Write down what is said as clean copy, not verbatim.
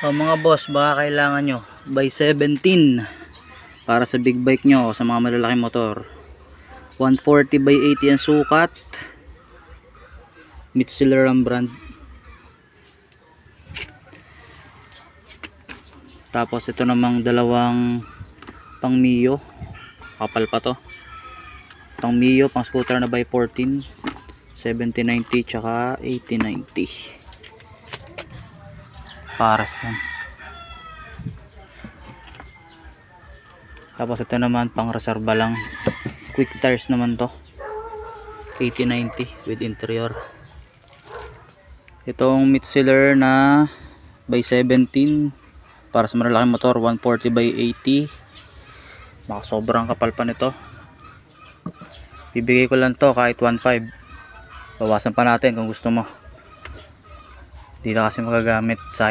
O mga boss, baka kailangan nyo by 17 para sa big bike nyo o sa mga malalaking motor. 140 by 80 ang sukat. Mitsubishi ang brand. Tapos ito namang dalawang pang Mio, kapal pa to. Pang Mio, pang scooter na by 14, 7090 tsaka 8090 pares yan. Tapos ito naman pang reserva lang, quick tires naman to, 8090 with interior. Itong Mitsubishi na by 17 para sa malalaking motor, 140 by 80. Baka sobrang kapal pa nito. Bibigay ko lang to kahit 1.5. Bawasan pa natin kung gusto mo. Hindi na kasi magagamit sa